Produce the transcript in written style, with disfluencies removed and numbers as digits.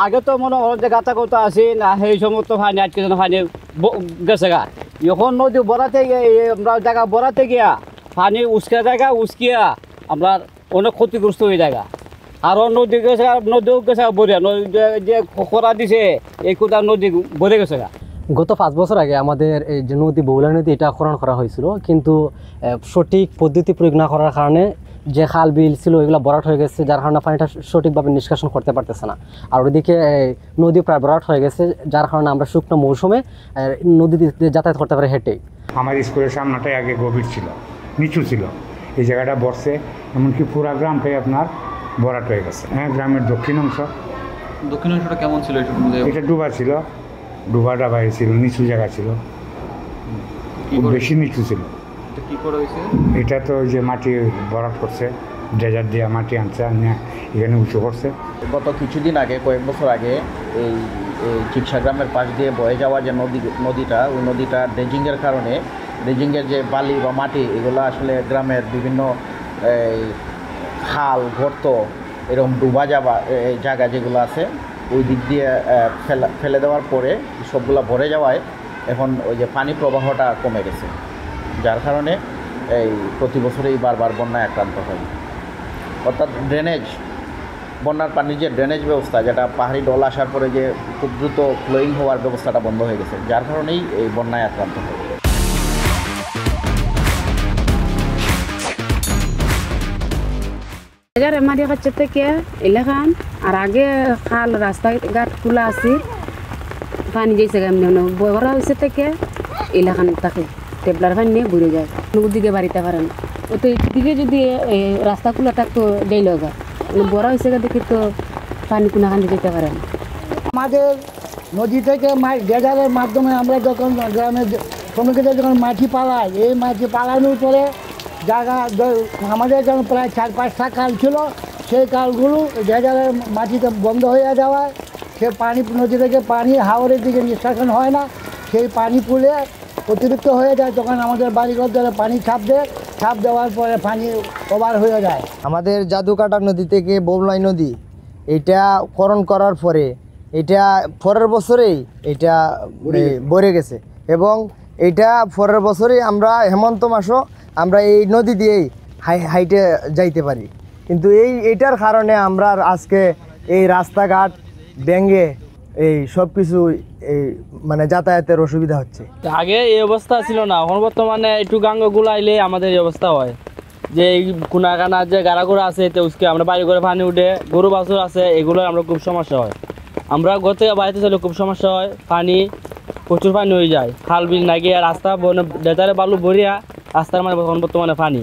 আগে তো মনে হয় যে গাতা কথা আছে না সেই সমস্ত পানি আজকে পানি গেছে গা এখন নদী বড়াতে গিয়ে আমরা জায়গা বড়াতে গিয়া পানি উস্কা জায়গা উস্কিয়া আমরা অনেক ক্ষতিগ্রস্ত হয়ে জায়গা আরও নদী গেছে নদীও গেছে বরিয়া নদী যে খরা দিছে এই কোথাও নদী ভরে গেছে গা। গত 5 বছর আগে আমাদের এই যে নদী বগুলা নদী এটা খনন করা হয়েছিল, কিন্তু সঠিক পদ্ধতি প্রয়োগ না করার কারণে যে খাল বিল ছিল এগুলো ভরাট হয়ে গেছে, যার কারণে পানিটা সঠিকভাবে নিষ্কাশন করতে পারতেছে না। আর ওইদিকে নদী প্রায় ভরাট হয়ে গেছে, যার কারণে আমরা শুকনো মৌসুমে নদীতে যাতায়াত করতে পারি হেঁটেই। আমার স্কুলের সামনাটাই আগে গভীর ছিল, নিচু ছিল, এই জায়গাটা বর্ষে এমনকি পুরা গ্রামটাই আপনার ভরাট হয়ে গেছে। হ্যাঁ, গ্রামের দক্ষিণ অংশটা কেমন ছিল? এটা ডুবা ছিল, ডুবা ডাবা ছিল, নিচু জায়গা ছিল, বেশি নিচু ছিল। কি করে হয়েছে? এটা তো ওই যে মাটি ভরাট করছে, ডেজার দিয়ে মাটি আনছে, আনিয়ে এখানে উঁচু করছে। গত কিছুদিন আগে, কয়েক বছর আগে এই চিকসা গ্রামের পাশ দিয়ে বয়ে যাওয়া যে নদীটা, ওই নদীটা ড্রেজিংয়ের কারণে, ড্রেজিংয়ের যে বালি বা মাটি এগুলো আসলে গ্রামের বিভিন্ন খাল গর্ত এরকম ডুবা যাওয়া জায়গা যেগুলো আছে ওই দিক দিয়ে ফেলে দেওয়ার পরে সবগুলো ভরে যাওয়ায় এখন ওই যে পানি প্রবাহটা কমে গেছে, যার কারণে এই প্রতি বছরেই বারবার বন্যায় আক্রান্ত হয়। অর্থাৎ ড্রেনেজ, বন্যার পানির যে ড্রেনেজ ব্যবস্থা, যেটা পাহাড়ি ডল আসার পরে যে খুব দ্রুত ফ্লোয়িং হওয়ার ব্যবস্থাটা বন্ধ হয়ে গেছে, যার কারণেই এই বন্যায় আক্রান্ত হয়। মাটি কাছে থেকে এলাকান আর আগে খাল রাস্তাঘাট খোলা আছে, পানি যাইছে বড়া হয়েছে থেকে এলাকান থাকে টেবলার পানি নিয়ে ঘুরে যায়, নদীকে বাড়িতে পারে না। তো এদিকে যদি রাস্তা খোলা থাকতো যাই লগা, বড় হয়েছে দেখি তো পানি কোনাখানে যেতে পারে না। আমাদের নদী থেকে ডেজারের মাধ্যমে আমরা যখন গ্রামের শ্রমিকদের যখন মাটি পালাই, এই মাটি পালানোর পরে জায়গা আমাদের যখন প্রায় 4-5টা কাল ছিল, সেই কালগুলো ডেজারের মাটিতে বন্ধ হয়ে যাওয়ায় সে পানি নদী থেকে পানি হাওরের দিকে নিষ্কাশন হয় না, সেই পানি পুলে অতিরিক্ত হয়ে যায়, তখন আমাদের বাড়িঘর ধরে পানি ছাপ দেওয়ার পরে পানি ওভার হয়ে যায়। আমাদের জাদুকাটা নদী থেকে ববলাই নদী এটা খনন করার পরে এটা পরের বছরেই এটা ভরে গেছে, এবং এটা পরের বছরেই আমরা হেমন্ত মাসও আমরা এই নদী দিয়েই হাইটে যাইতে পারি। কিন্তু এইটার কারণে আমরা আজকে এই রাস্তাঘাট ভেঙে এই সব কিছু এই মানে যাতায়াতের অসুবিধা হচ্ছে। আগে এই অবস্থা ছিল না, এখন বর্তমানে একটু গাঙ্গগুলো আইলে আমাদের এই অবস্থা হয় যে এই কোনাকানা যে গাড়াগুড়া আছে এতে উসকে আমরা বাড়ি করে পানি উঠে, গরু বাছুর আছে, এগুলো আমরা খুব সমস্যা হয়। আমরা ঘর থেকে বাড়িতে চলে খুব সমস্যা হয়, পানি প্রচুর পানি হয়ে যায়, খাল বিল না গিয়ে রাস্তা ডেজারে বালু ভরিয়া রাস্তার মানে বর্তমানে পানি।